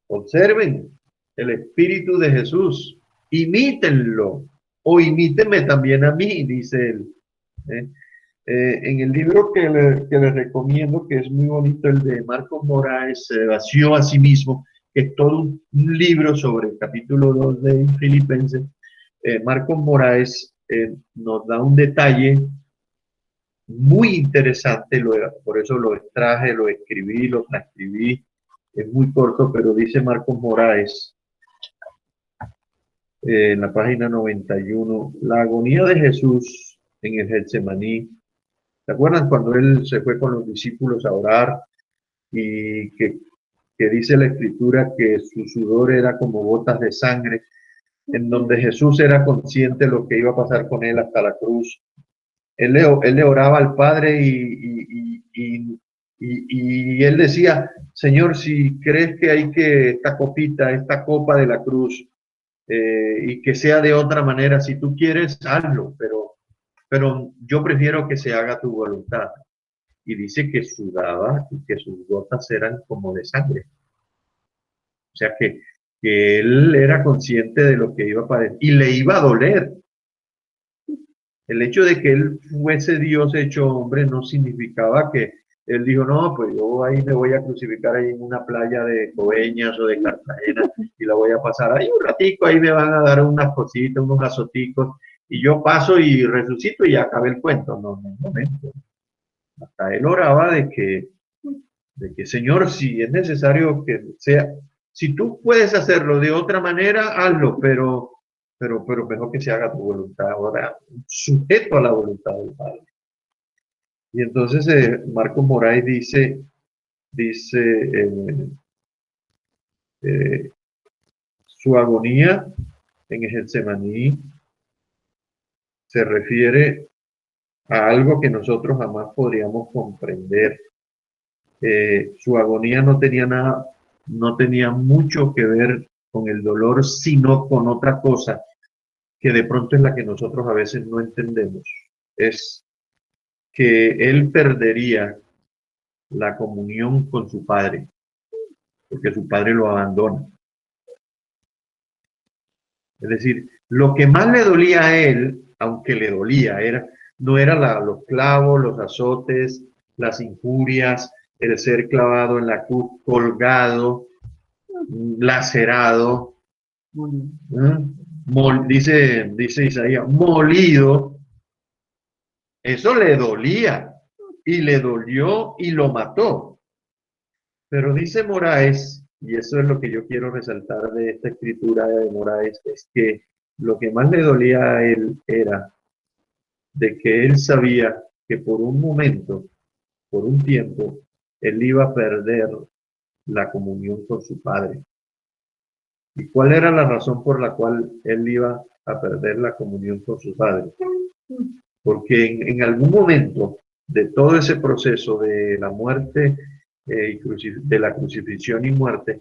observen el Espíritu de Jesús, imítenlo, o imítenme también a mí, dice él. ¿Eh? En el libro que le recomiendo, que es muy bonito, el de Marcos Moraes, Se vació a sí mismo, que es todo un libro sobre el capítulo 2 de Filipenses. Marcos Moraes nos da un detalle muy interesante, por eso lo extraje, lo escribí, lo transcribí. Es muy corto, pero dice Marcos Moraes en la página 91: la agonía de Jesús en el Getsemaní. ¿Se acuerdan cuando él se fue con los discípulos a orar y que dice la escritura que su sudor era como gotas de sangre, en donde Jesús era consciente de lo que iba a pasar con él hasta la cruz? Él le oraba al Padre y él decía: Señor, si crees que hay que esta copita, esta copa de la cruz, y que sea de otra manera, si tú quieres, hazlo, pero yo prefiero que se haga tu voluntad. Y dice que sudaba y que sus gotas eran como de sangre. O sea que él era consciente de lo que iba a padecer y le iba a doler. El hecho de que él fuese Dios hecho hombre no significaba que él dijo: no, pues yo ahí me voy a crucificar ahí en una playa de Coveñas o de Cartagena y la voy a pasar ahí un ratico, ahí me van a dar unas cositas, unos azoticos, y yo paso y resucito y ya acabé el cuento. No, no, un momento. Hasta él oraba de que Señor, si es necesario que sea, si tú puedes hacerlo de otra manera, hazlo, pero mejor que se haga tu voluntad, ahora sujeto a la voluntad del Padre. Y entonces Marcos Moraes dice su agonía en el Getsemaní se refiere a algo que nosotros jamás podríamos comprender. Su agonía no tenía mucho que ver con el dolor, sino con otra cosa que de pronto es la que nosotros a veces no entendemos. Es que él perdería la comunión con su padre, porque su padre lo abandona. Es decir, lo que más le dolía a él, aunque le dolía, no era los clavos, los azotes, las injurias, el ser clavado en la cruz, colgado, lacerado, dice Isaías, molido. Eso le dolía y le dolió y lo mató. Pero dice Moraes, y eso es lo que yo quiero resaltar de esta escritura de Moraes, es que lo que más le dolía a él era de que él sabía que por un momento, por un tiempo, él iba a perder la comunión con su padre. ¿Y cuál era la razón por la cual él iba a perder la comunión con su padre? Porque en algún momento de todo ese proceso de la muerte, de la crucifixión y muerte,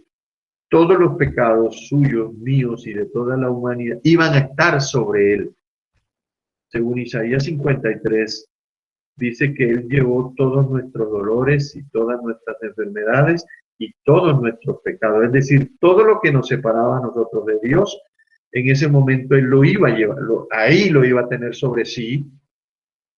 todos los pecados suyos, míos y de toda la humanidad iban a estar sobre él. Según Isaías 53, dice que él llevó todos nuestros dolores y todas nuestras enfermedades y todos nuestros pecados. Es decir, todo lo que nos separaba a nosotros de Dios, en ese momento Él lo iba a llevar, ahí lo iba a tener sobre sí.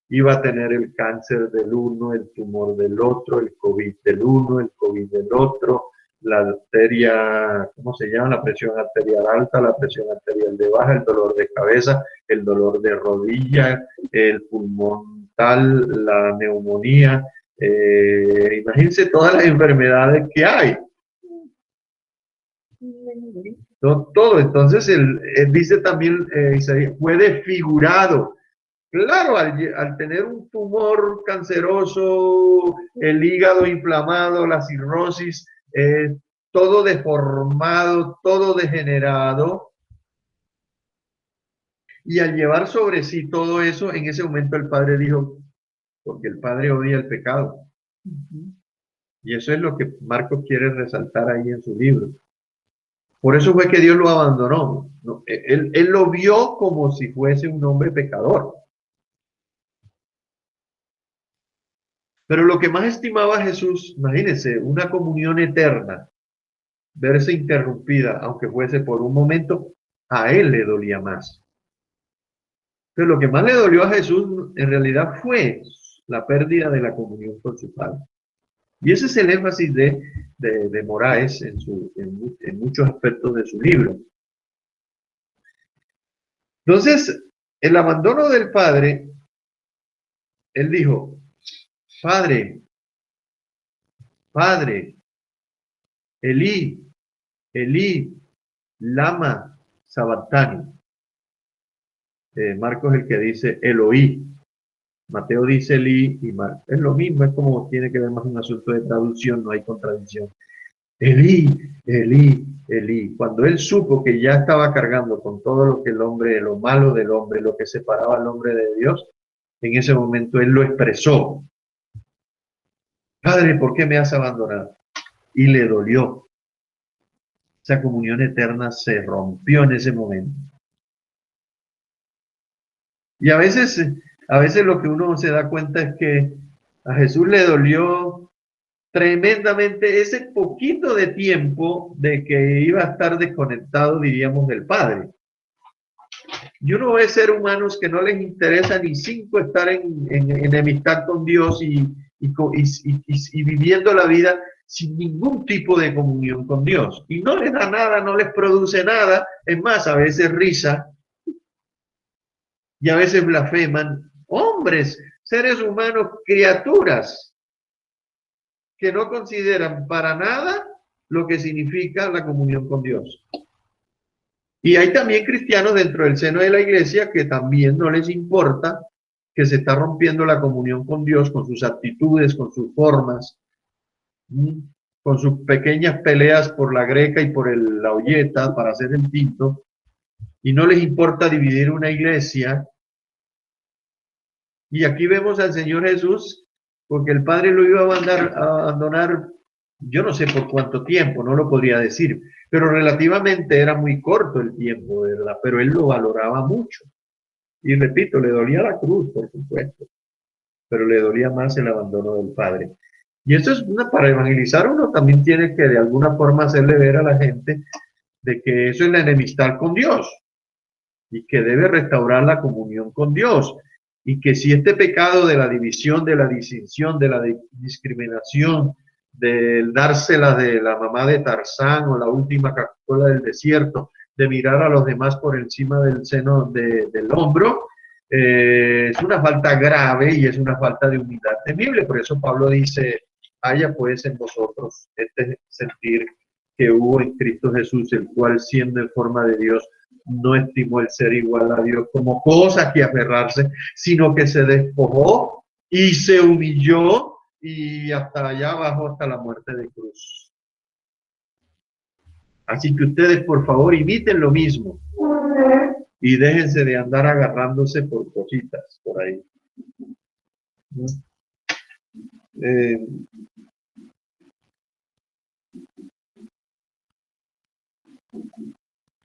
Iba a tener el cáncer del uno, el tumor del otro, el COVID del uno, el COVID del otro, la arteria, ¿cómo se llama? La presión arterial alta, la presión arterial de baja, el dolor de cabeza, el dolor de rodilla, el pulmón tal, la neumonía. Imagínense todas las enfermedades que hay. Todo. Entonces, él dice también, Isaías, fue desfigurado. Claro, al tener un tumor canceroso, el hígado inflamado, la cirrosis, todo deformado, todo degenerado, y al llevar sobre sí todo eso, en ese momento el Padre dijo, porque el Padre odia el pecado. Y eso es lo que Marcos quiere resaltar ahí en su libro. Por eso fue que Dios lo abandonó. Él lo vio como si fuese un hombre pecador. Pero lo que más estimaba Jesús, imagínense, una comunión eterna, verse interrumpida, aunque fuese por un momento, a él le dolía más. Pero lo que más le dolió a Jesús en realidad fue la pérdida de la comunión con su Padre. Y ese es el énfasis de Moraes en muchos aspectos de su libro. Entonces, el abandono del Padre, él dijo, Padre, Padre, Elí, Elí, lama sabactani. Marcos es el que dice Eloí. Mateo dice Elí y Marcos. Es lo mismo, es como tiene que ver más un asunto de traducción, no hay contradicción. Elí, Elí, Elí. Cuando él supo que ya estaba cargando con todo lo que el hombre, lo malo del hombre, lo que separaba al hombre de Dios, en ese momento él lo expresó. Padre, ¿por qué me has abandonado? Y le dolió. Esa comunión eterna se rompió en ese momento. Y a veces lo que uno se da cuenta es que a Jesús le dolió tremendamente ese poquito de tiempo de que iba a estar desconectado, diríamos, del Padre. Yo no veo seres humanos que no les interesa ni cinco estar en enemistad con Dios y viviendo la vida sin ningún tipo de comunión con Dios. Y no les da nada, no les produce nada. Es más, a veces risa y a veces blasfeman. Hombres, seres humanos, criaturas que no consideran para nada lo que significa la comunión con Dios. Y hay también cristianos dentro del seno de la iglesia que también no les importa que se está rompiendo la comunión con Dios, con sus actitudes, con sus formas, con sus pequeñas peleas por la greca y por la olleta para hacer el tinto, y no les importa dividir una iglesia. Y aquí vemos al Señor Jesús, porque el Padre lo iba a abandonar, yo no sé por cuánto tiempo, no lo podría decir, pero relativamente era muy corto el tiempo, ¿verdad? Pero él lo valoraba mucho. Y repito, le dolía la cruz, por supuesto, pero le dolía más el abandono del Padre. Y esto es para evangelizar, uno también tiene que de alguna forma hacerle ver a la gente de que eso es la enemistad con Dios y que debe restaurar la comunión con Dios. Y que si este pecado de la división, de la distinción, de la discriminación, del dársela de la mamá de Tarzán o la última Coca-Cola del desierto, de mirar a los demás por encima del seno del hombro, es una falta grave y es una falta de humildad temible. Por eso Pablo dice, haya pues en vosotros este sentir que hubo en Cristo Jesús, el cual siendo en forma de Dios, no estimó el ser igual a Dios como cosa que aferrarse, sino que se despojó y se humilló y hasta allá abajo, hasta la muerte de cruz. Así que ustedes, por favor, imiten lo mismo y déjense de andar agarrándose por cositas por ahí.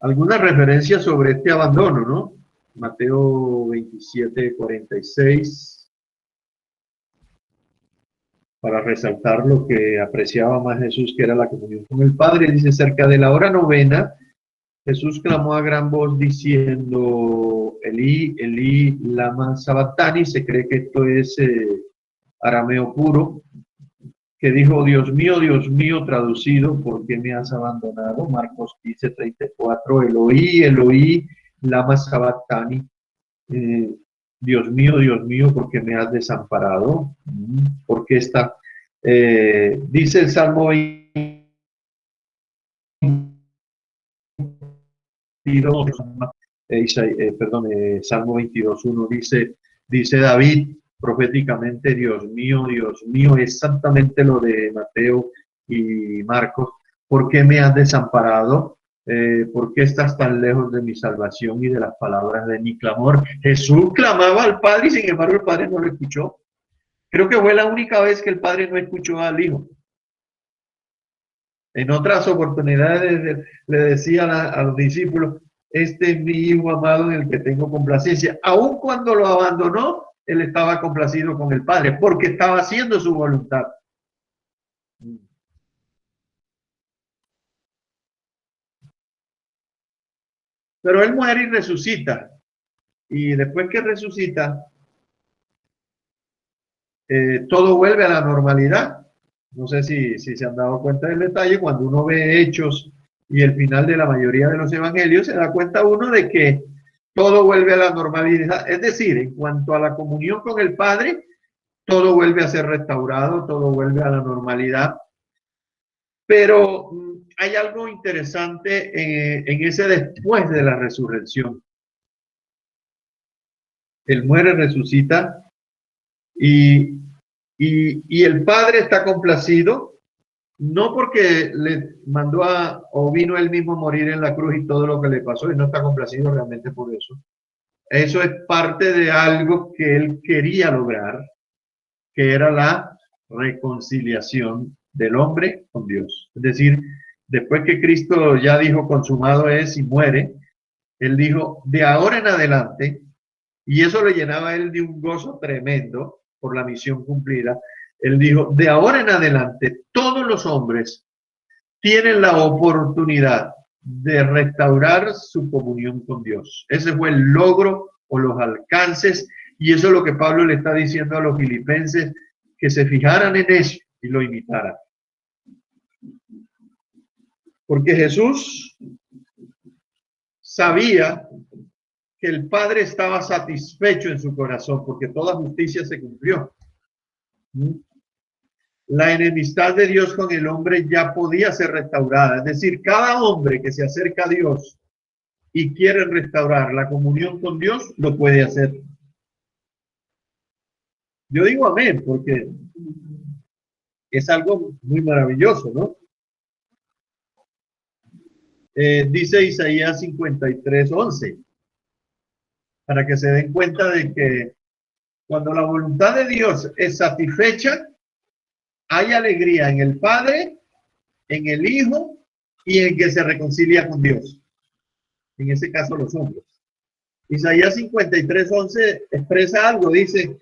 Alguna referencia sobre este abandono, ¿no? Mateo 27, 46. para resaltar lo que apreciaba más Jesús, que era la comunión con el Padre. Dice, cerca de la hora novena, Jesús clamó a gran voz diciendo, Elí, Elí, lama sabactani. Se cree que esto es arameo puro, que dijo, Dios mío, traducido, ¿por qué me has abandonado? Marcos 15:34, Eloí, Eloí, lama sabactani. Dios mío, ¿por qué me has desamparado? ¿Por qué está? Dice el Salmo 22, Salmo 22:1, dice David proféticamente, Dios mío, exactamente lo de Mateo y Marcos, ¿por qué me has desamparado? ¿Por qué estás tan lejos de mi salvación y de las palabras de mi clamor? Jesús clamaba al Padre y sin embargo el Padre no lo escuchó. Creo que fue la única vez que el Padre no escuchó al Hijo. En otras oportunidades le decía a los discípulos, este es mi Hijo amado en el que tengo complacencia. Aun cuando lo abandonó, él estaba complacido con el Padre, porque estaba haciendo su voluntad. Pero él muere y resucita. Y después que resucita, todo vuelve a la normalidad. No sé si se han dado cuenta del detalle. Cuando uno ve Hechos y el final de la mayoría de los evangelios, se da cuenta uno de que todo vuelve a la normalidad. Es decir, en cuanto a la comunión con el Padre, todo vuelve a ser restaurado, todo vuelve a la normalidad. Pero hay algo interesante en ese después de la resurrección. Él muere, resucita y el Padre está complacido, no porque le mandó o vino él mismo a morir en la cruz y todo lo que le pasó, y no está complacido realmente por eso. Eso es parte de algo que él quería lograr, que era la reconciliación del hombre con Dios. Es decir, después que Cristo ya dijo consumado es y muere, él dijo de ahora en adelante, y eso le llenaba a él de un gozo tremendo por la misión cumplida. Él dijo, de ahora en adelante, todos los hombres tienen la oportunidad de restaurar su comunión con Dios. Ese fue el logro o los alcances, y eso es lo que Pablo le está diciendo a los filipenses, que se fijaran en eso y lo imitaran. Porque Jesús sabía que el Padre estaba satisfecho en su corazón, porque toda justicia se cumplió. La enemistad de Dios con el hombre ya podía ser restaurada. Es decir, cada hombre que se acerca a Dios y quiere restaurar la comunión con Dios, lo puede hacer. Yo digo amén, porque es algo muy maravilloso, ¿no? Dice Isaías 53:11, para que se den cuenta de que cuando la voluntad de Dios es satisfecha, hay alegría en el Padre, en el Hijo y en que se reconcilia con Dios. En ese caso, los hombres. Isaías 53:11 expresa algo, dice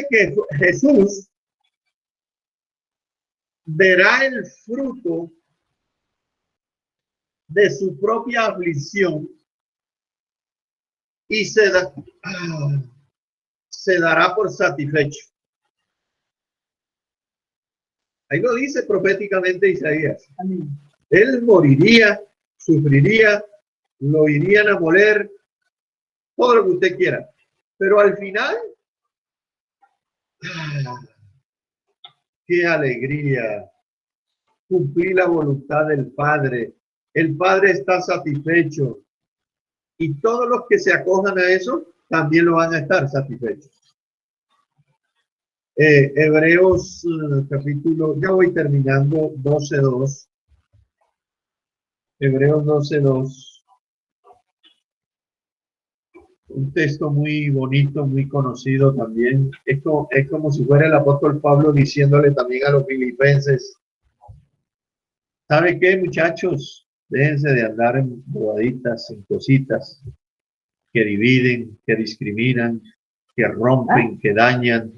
que Jesús verá el fruto de su propia aflicción y se dará por satisfecho. Ahí lo dice proféticamente Isaías. Amén. Él moriría, sufriría, lo irían a moler, todo lo que usted quiera. Pero al final, qué alegría cumplir la voluntad del Padre. El Padre está satisfecho y todos los que se acojan a eso también lo van a estar satisfechos. Hebreos capítulo, ya voy terminando, 12:2. Hebreos 12:2. Un texto muy bonito, muy conocido también. Es como si fuera el apóstol Pablo diciéndole también a los filipenses, ¿sabe qué, muchachos? Déjense de andar en bobaditas, en cositas que dividen, que discriminan, que rompen, que dañan,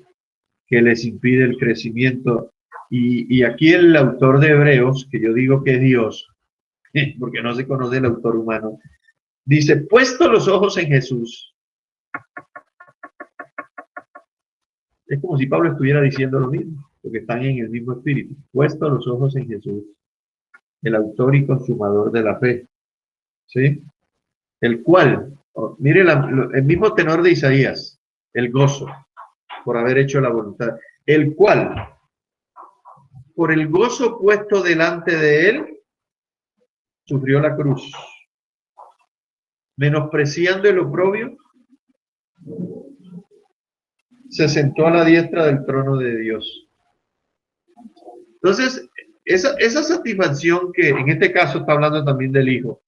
que les impide el crecimiento. Y aquí el autor de Hebreos, que yo digo que es Dios, porque no se conoce el autor humano, dice, puesto los ojos en Jesús. Es como si Pablo estuviera diciendo lo mismo, porque están en el mismo espíritu. Puesto los ojos en Jesús, el autor y consumador de la fe. ¿Sí? El cual, mire el mismo tenor de Isaías, el gozo por haber hecho la voluntad. El cual, por el gozo puesto delante de él, sufrió la cruz, menospreciando el oprobio, se sentó a la diestra del trono de Dios. Entonces, esa satisfacción que en este caso está hablando también del Hijo,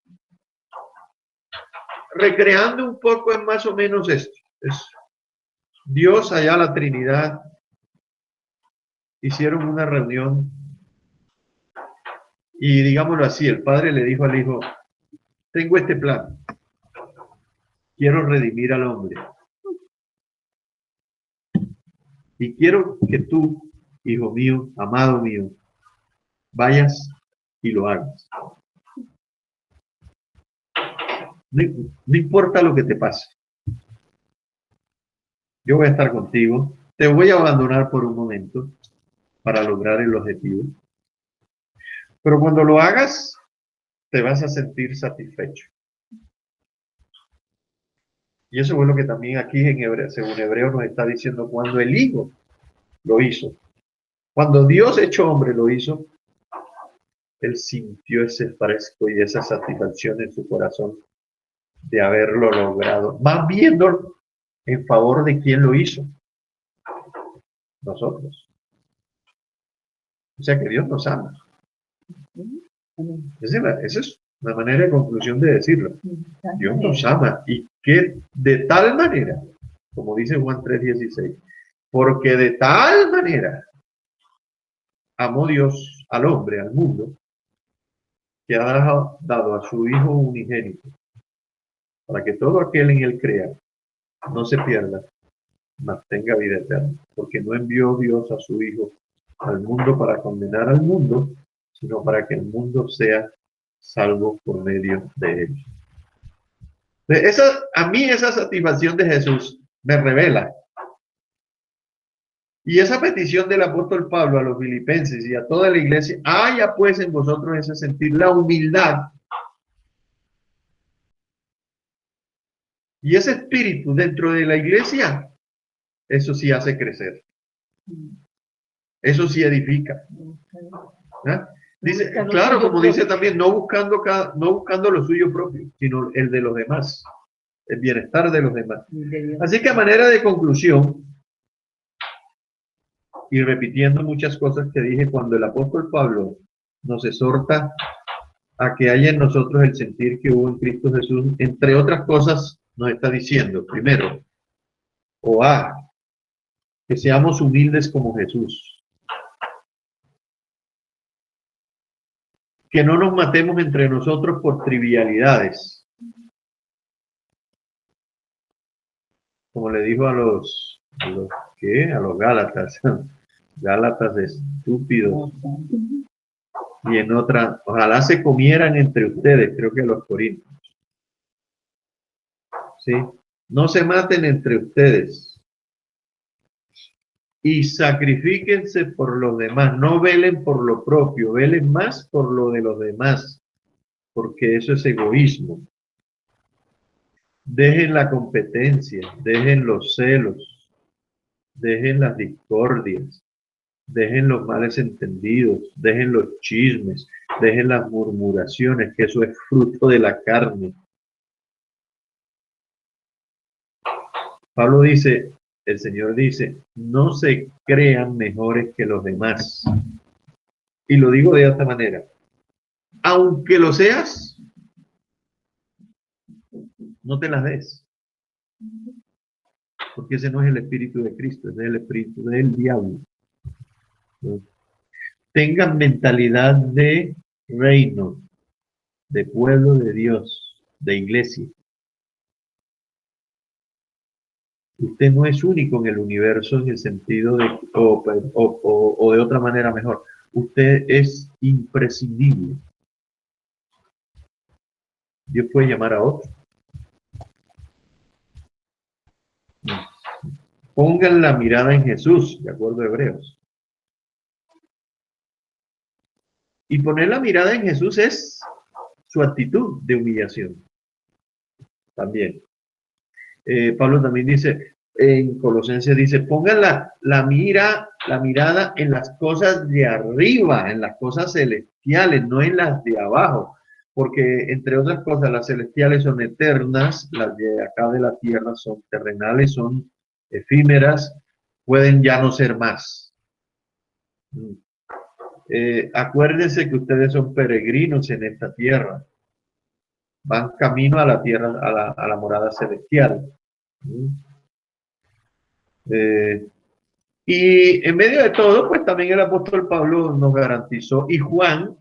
recreando un poco es más o menos esto. Es Dios allá, la Trinidad, hicieron una reunión y digámoslo así, el Padre le dijo al Hijo, tengo este plan, quiero redimir al hombre. Y quiero que tú, hijo mío, amado mío, vayas y lo hagas. No importa lo que te pase. Yo voy a estar contigo. Te voy a abandonar por un momento para lograr el objetivo. Pero cuando lo hagas, te vas a sentir satisfecho. Y eso es lo que también aquí en Hebreo, según Hebreo nos está diciendo cuando el Hijo lo hizo. Cuando Dios hecho hombre lo hizo, él sintió ese fresco y esa satisfacción en su corazón de haberlo logrado. Más viéndolo en favor de quien lo hizo. Nosotros. O sea que Dios nos ama. Esa es una manera de conclusión de decirlo. Dios nos ama y que de tal manera, como dice Juan 3:16, porque de tal manera amó Dios al hombre, al mundo, que ha dado a su Hijo unigénito, para que todo aquel en él crea, no se pierda, mas tenga vida eterna. Porque no envió Dios a su Hijo al mundo para condenar al mundo, sino para que el mundo sea salvo por medio de él. A mí esa satisfacción de Jesús me revela. Y esa petición del apóstol Pablo a los filipenses y a toda la iglesia, haya pues en vosotros ese sentir, la humildad y ese espíritu dentro de la iglesia, eso sí hace crecer. Eso sí edifica. ¿Ah? Dice, claro, como dice también, no buscando lo suyo propio, sino el de los demás, el bienestar de los demás. Así que a manera de conclusión, y repitiendo muchas cosas que dije cuando el apóstol Pablo nos exhorta a que haya en nosotros el sentir que hubo en Cristo Jesús, entre otras cosas nos está diciendo, primero, que seamos humildes como Jesús, que no nos matemos entre nosotros por trivialidades, como le dijo a los Gálatas, Gálatas estúpidos. Y en otra, ojalá se comieran entre ustedes, creo que los corintios. ¿Sí? No se maten entre ustedes. Y sacrifíquense por los demás. No velen por lo propio, velen más por lo de los demás. Porque eso es egoísmo. Dejen la competencia, dejen los celos, dejen las discordias. Dejen los males entendidos, dejen los chismes, dejen las murmuraciones, que eso es fruto de la carne. Pablo dice, el Señor dice, no se crean mejores que los demás. Y lo digo de esta manera, aunque lo seas, no te las des. Porque ese no es el espíritu de Cristo, ese es el espíritu del diablo. Tengan mentalidad de reino, de pueblo de Dios, de iglesia. Usted no es único en el universo en el sentido de, o de otra manera mejor, usted es imprescindible. Dios puede llamar a otro. Pongan la mirada en Jesús, de acuerdo a Hebreos. Y poner la mirada en Jesús es su actitud de humillación. También. Pablo también dice, en Colosenses dice, pongan la mirada en las cosas de arriba, en las cosas celestiales, no en las de abajo. Porque, entre otras cosas, las celestiales son eternas, las de acá de la tierra son terrenales, son efímeras, pueden ya no ser más. Acuérdense que ustedes son peregrinos en esta tierra. Van camino a la tierra, a la morada celestial. Y en medio de todo, pues también el apóstol Pablo nos garantizó, y Juan,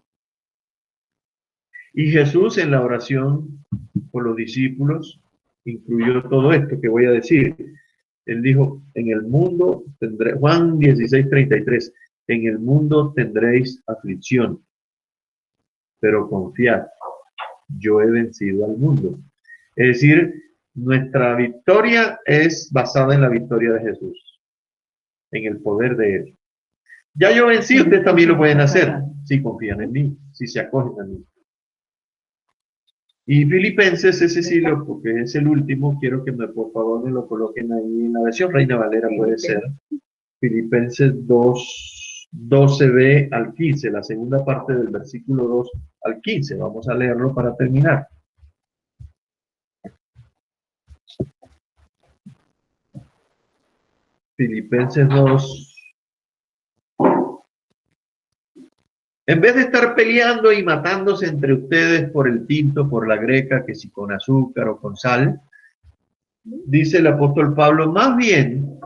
y Jesús en la oración por los discípulos, incluyó todo esto que voy a decir. Él dijo, en el mundo tendré, Juan 16:33, en el mundo tendréis aflicción, pero confiad, yo he vencido al mundo. Es decir, nuestra victoria es basada en la victoria de Jesús, en el poder de Él. Ya yo vencí, ustedes también lo pueden hacer, si confían en mí, si se acogen a mí. Y Filipenses, ese sí, porque es el último, quiero que por favor me lo coloquen ahí en la versión Reina Valera, puede ser. Filipenses 2, 12b al 15, la segunda parte del versículo 2 al 15. Vamos a leerlo para terminar. Filipenses 2. En vez de estar peleando y matándose entre ustedes por el tinto, por la greca, que si con azúcar o con sal, dice el apóstol Pablo, más bien,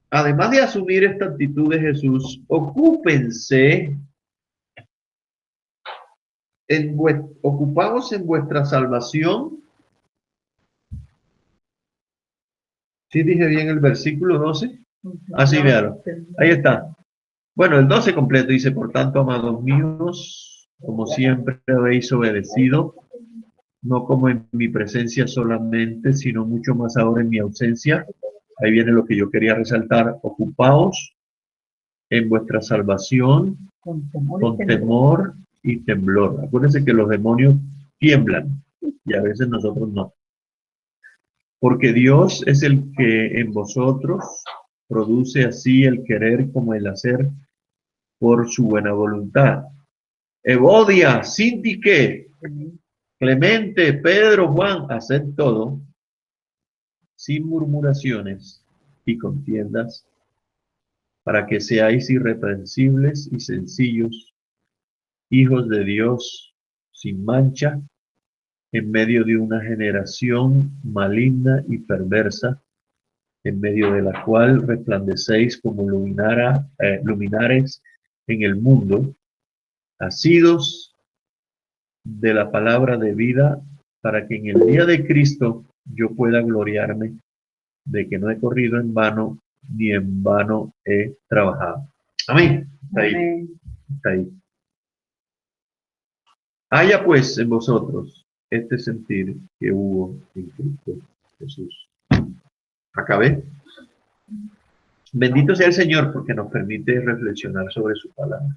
además de asumir esta actitud de Jesús, ocúpense, ocupaos en vuestra salvación. ¿Sí dije bien el versículo 12? Así véalo. Ahí está. Bueno, el 12 completo dice, por tanto, amados míos, como siempre habéis obedecido, no como en mi presencia solamente, sino mucho más ahora en mi ausencia. Ahí viene lo que yo quería resaltar. Ocupaos en vuestra salvación con temor y temblor. Acuérdense que los demonios tiemblan y a veces nosotros no. Porque Dios es el que en vosotros produce así el querer como el hacer por su buena voluntad. Evodia, Sintique, Clemente, Pedro, Juan, haced todo sin murmuraciones y contiendas, para que seáis irreprensibles y sencillos, hijos de Dios sin mancha, en medio de una generación maligna y perversa, en medio de la cual resplandecéis como luminares en el mundo, asidos de la palabra de vida, para que en el día de Cristo yo pueda gloriarme de que no he corrido en vano, ni en vano he trabajado. Amén. Está ahí. Está ahí. Haya pues en vosotros este sentir que hubo en Cristo Jesús. Acabé. Bendito sea el Señor porque nos permite reflexionar sobre su palabra.